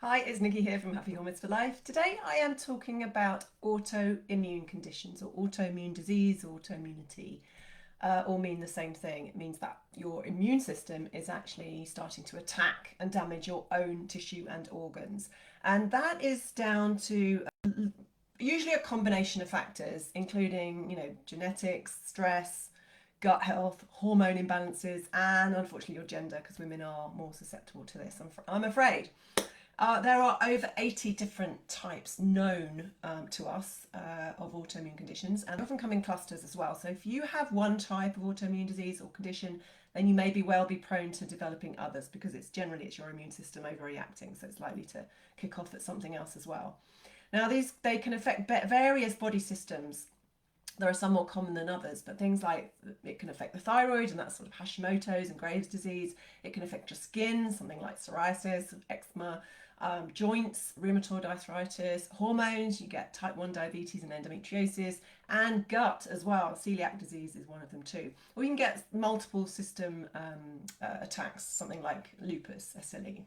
Hi, it's Nikki here from Happy Hormones for Life. Today I am talking about autoimmune conditions or autoimmune disease or autoimmunity. All mean the same thing. It means that your immune system is actually starting to attack and damage your own tissue and organs. And that is down to usually a combination of factors, including, genetics, stress, gut health, hormone imbalances, and unfortunately your gender, because women are more susceptible to this, I'm afraid. There are over 80 different types known to us of autoimmune conditions, and often come in clusters as well. So if you have one type of autoimmune disease or condition, then you may be prone to developing others because it's your immune system overreacting, so it's likely to kick off at something else as well. Now they can affect various body systems. There are some more common than others, but things like it can affect the thyroid, and that's sort of Hashimoto's and Graves' disease. It can affect your skin, something like psoriasis, eczema, joints, rheumatoid arthritis, hormones, you get type 1 diabetes and endometriosis, and gut as well. Celiac disease is one of them too. Or you can get multiple system attacks, something like lupus, SLE.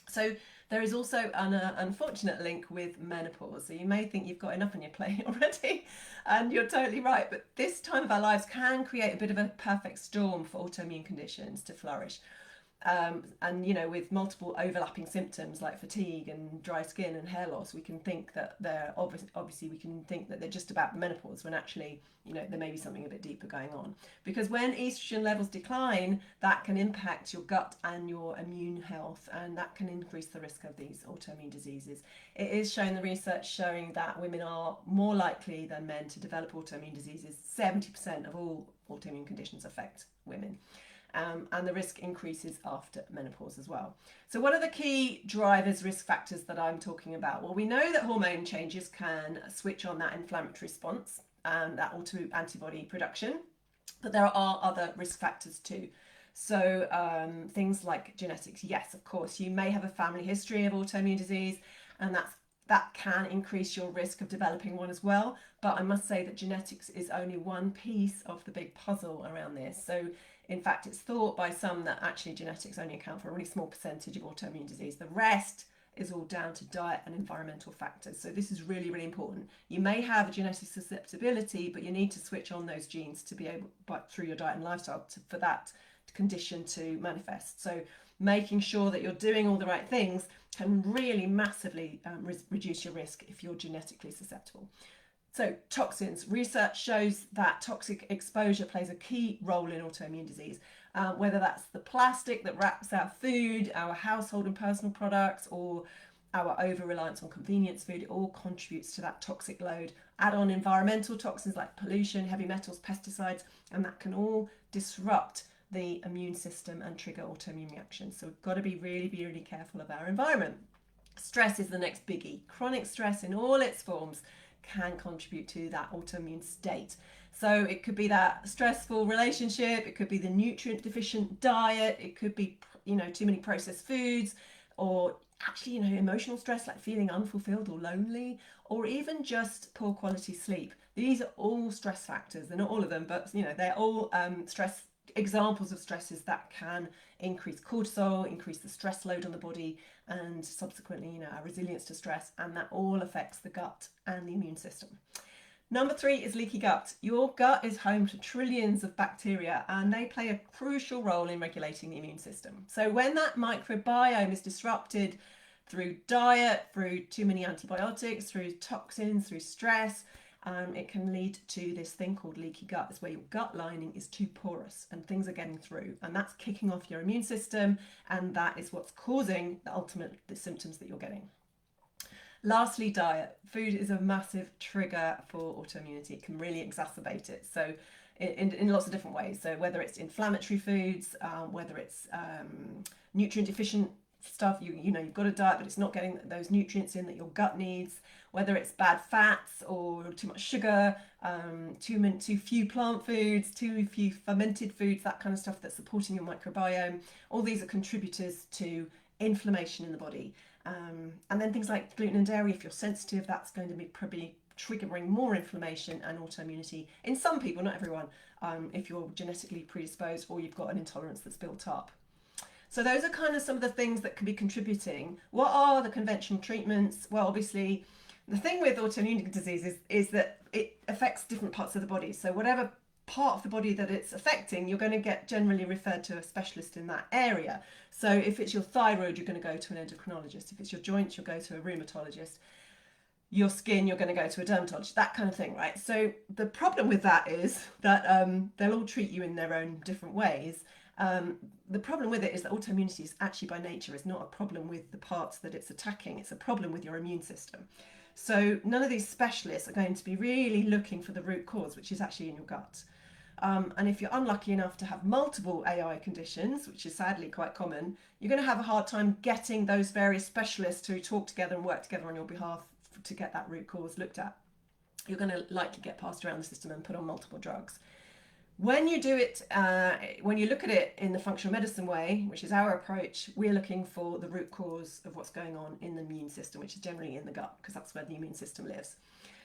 So there is also an unfortunate link with menopause. So you may think you've got enough on your plate already, and you're totally right. But this time of our lives can create a bit of a perfect storm for autoimmune conditions to flourish. And with multiple overlapping symptoms like fatigue and dry skin and hair loss, we can think that they're obviously we can think that they're just about menopause, when actually there may be something a bit deeper going on. Because when estrogen levels decline, that can impact your gut and your immune health, and that can increase the risk of these autoimmune diseases. It is shown, the research showing that women are more likely than men to develop autoimmune diseases. 70% of all autoimmune conditions affect women. And the risk increases after menopause as well. So what are the key drivers, risk factors that I'm talking about? Well, we know that hormone changes can switch on that inflammatory response and that auto-antibody production, but there are other risk factors too. So things like genetics. Yes, of course, you may have a family history of autoimmune disease, and that can increase your risk of developing one as well. But I must say that genetics is only one piece of the big puzzle around this. So in fact, it's thought by some that actually genetics only account for a really small percentage of autoimmune disease. The rest is all down to diet and environmental factors. So this is really, really important. You may have a genetic susceptibility, but you need to switch on those genes to be able, but through your diet and lifestyle, for that condition to manifest. So making sure that you're doing all the right things can really massively reduce your risk if you're genetically susceptible. So toxins. Research shows that toxic exposure plays a key role in autoimmune disease, whether that's the plastic that wraps our food, our household and personal products, or our over-reliance on convenience food. It all contributes to that toxic load. Add on environmental toxins like pollution, heavy metals, pesticides, and that can all disrupt the immune system and trigger autoimmune reactions. So we've got to be really careful of our environment. Stress is the next biggie. Chronic stress in all its forms can contribute to that autoimmune state. So it could be that stressful relationship, it could be the nutrient deficient diet, it could be too many processed foods, or actually emotional stress like feeling unfulfilled or lonely, or even just poor quality sleep. These are all stress factors. They're not all of them, but they're all stress examples of stresses that can increase cortisol, increase the stress load on the body, and subsequently our resilience to stress, and that all affects the gut and the immune system. Number 3 is leaky gut. Your gut is home to trillions of bacteria, and they play a crucial role in regulating the immune system. So when that microbiome is disrupted through diet, through too many antibiotics, through toxins, through stress, it can lead to this thing called leaky gut. It's where your gut lining is too porous and things are getting through, and that's kicking off your immune system, and that is what's causing the symptoms that you're getting. Lastly, diet. Food is a massive trigger for autoimmunity. It can really exacerbate it. So in lots of different ways. So whether it's inflammatory foods, whether it's nutrient deficient stuff, you've got a diet but it's not getting those nutrients in that your gut needs, whether it's bad fats or too much sugar, too few plant foods, too few fermented foods, that kind of stuff that's supporting your microbiome. All these are contributors to inflammation in the body. And then things like gluten and dairy, if you're sensitive, that's going to be probably triggering more inflammation and autoimmunity in some people, not everyone, if you're genetically predisposed or you've got an intolerance that's built up. So those are kind of some of the things that can be contributing. What are the conventional treatments? Well, obviously, the thing with autoimmune disease is that it affects different parts of the body. So whatever part of the body that it's affecting, you're going to get generally referred to a specialist in that area. So if it's your thyroid, you're going to go to an endocrinologist. If it's your joints, you'll go to a rheumatologist. Your skin, you're going to go to a dermatologist, that kind of thing, right? So the problem with that is that they'll all treat you in their own different ways. The problem with it is that autoimmunity is actually by nature is not a problem with the parts that it's attacking, it's a problem with your immune system. So none of these specialists are going to be really looking for the root cause, which is actually in your gut. And if you're unlucky enough to have multiple AI conditions, which is sadly quite common, you're going to have a hard time getting those various specialists to talk together and work together on your behalf to get that root cause looked at. You're going to likely get passed around the system and put on multiple drugs. When you do it, when you look at it in the functional medicine way, which is our approach, we're looking for the root cause of what's going on in the immune system, which is generally in the gut, because that's where the immune system lives.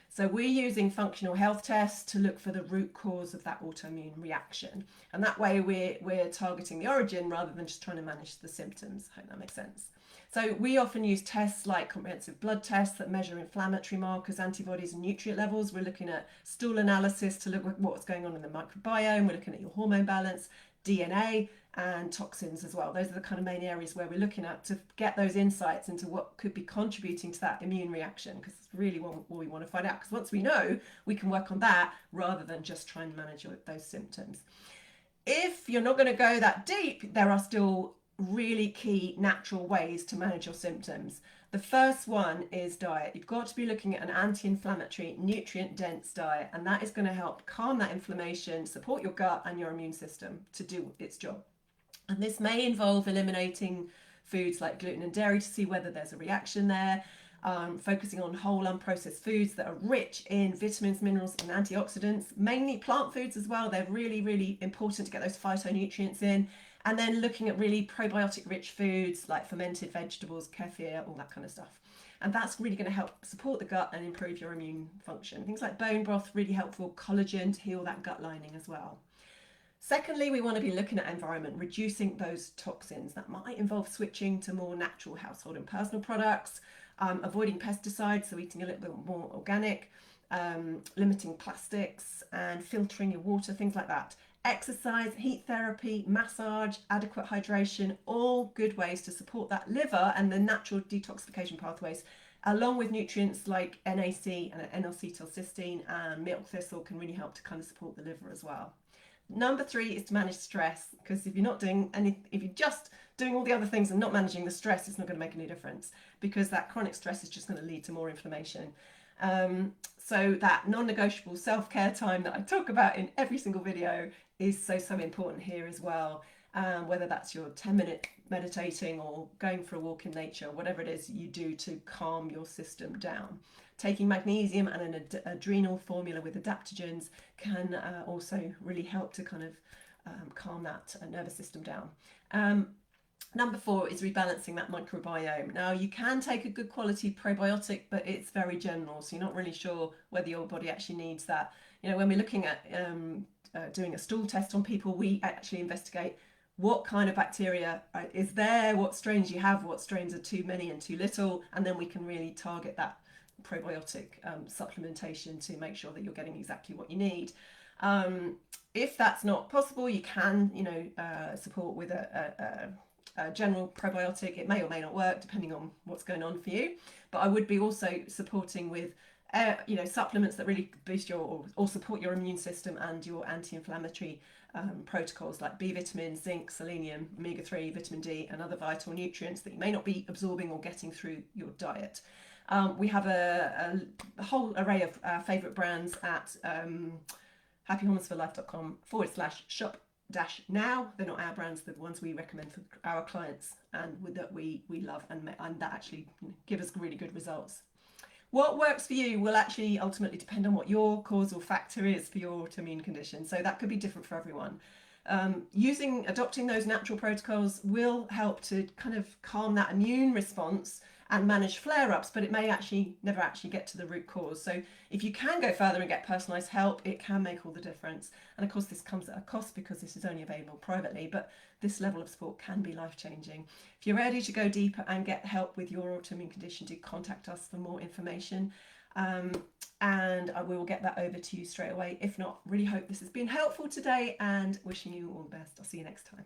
So we're using functional health tests to look for the root cause of that autoimmune reaction. And that way we're targeting the origin rather than just trying to manage the symptoms. I hope that makes sense. So we often use tests like comprehensive blood tests that measure inflammatory markers, antibodies and nutrient levels. We're looking at stool analysis to look at what's going on in the microbiome. We're looking at your hormone balance, DNA and toxins as well. Those are the kind of main areas where we're looking at to get those insights into what could be contributing to that immune reaction, because it's really what we want to find out. Because once we know, we can work on that rather than just try and manage those symptoms. If you're not going to go that deep, there are still really key natural ways to manage your symptoms. The first one is diet. You've got to be looking at an anti-inflammatory, nutrient-dense diet, and that is going to help calm that inflammation, support your gut and your immune system to do its job. And this may involve eliminating foods like gluten and dairy to see whether there's a reaction there, focusing on whole unprocessed foods that are rich in vitamins, minerals and antioxidants, mainly plant foods as well. They're really, really important to get those phytonutrients in. And then looking at really probiotic rich foods like fermented vegetables, kefir, all that kind of stuff. And that's really going to help support the gut and improve your immune function. Things like bone broth, really helpful, collagen to heal that gut lining as well. Secondly, we want to be looking at environment, reducing those toxins. That might involve switching to more natural household and personal products, avoiding pesticides, so eating a little bit more organic, limiting plastics and filtering your water, things like that. Exercise, heat therapy, massage, adequate hydration, all good ways to support that liver and the natural detoxification pathways, along with nutrients like NAC and N-acetylcysteine and milk thistle can really help to kind of support the liver as well. Number 3 is to manage stress, because if you're not doing if you're just doing all the other things and not managing the stress, it's not going to make any difference, because that chronic stress is just going to lead to more inflammation. So that non-negotiable self-care time that I talk about in every single video is so important here as well. Whether that's your 10-minute meditating or going for a walk in nature, whatever it is you do to calm your system down. Taking magnesium and an adrenal formula with adaptogens can also really help to kind of calm that nervous system down. Number 4 is rebalancing that microbiome. Now, you can take a good quality probiotic, but it's very general, so you're not really sure whether your body actually needs that. You know, when we're looking at doing a stool test on people, we actually investigate what kind of bacteria is there, what strains you have, what strains are too many and too little, and then we can really target that probiotic supplementation to make sure that you're getting exactly what you need. If that's not possible, you can, support with a general probiotic. It may or may not work depending on what's going on for you, but I would be also supporting with supplements that really boost your or support your immune system and your anti-inflammatory protocols like B vitamins, zinc, selenium, omega-3, vitamin D and other vital nutrients that you may not be absorbing or getting through your diet. We have a whole array of favourite brands at happyhormonesforlife.com/shop-now. They're not our brands, they're the ones we recommend for our clients and that we love and that actually give us really good results. What works for you will actually ultimately depend on what your causal factor is for your autoimmune condition. So that could be different for everyone. Adopting those natural protocols will help to kind of calm that immune response and manage flare-ups, but it may actually never actually get to the root cause. So if you can go further and get personalised help, it can make all the difference. And of course, this comes at a cost because this is only available privately, but this level of support can be life-changing. If you're ready to go deeper and get help with your autoimmune condition, do contact us for more information. And we will get that over to you straight away. If not, really hope this has been helpful today, and wishing you all the best. I'll see you next time.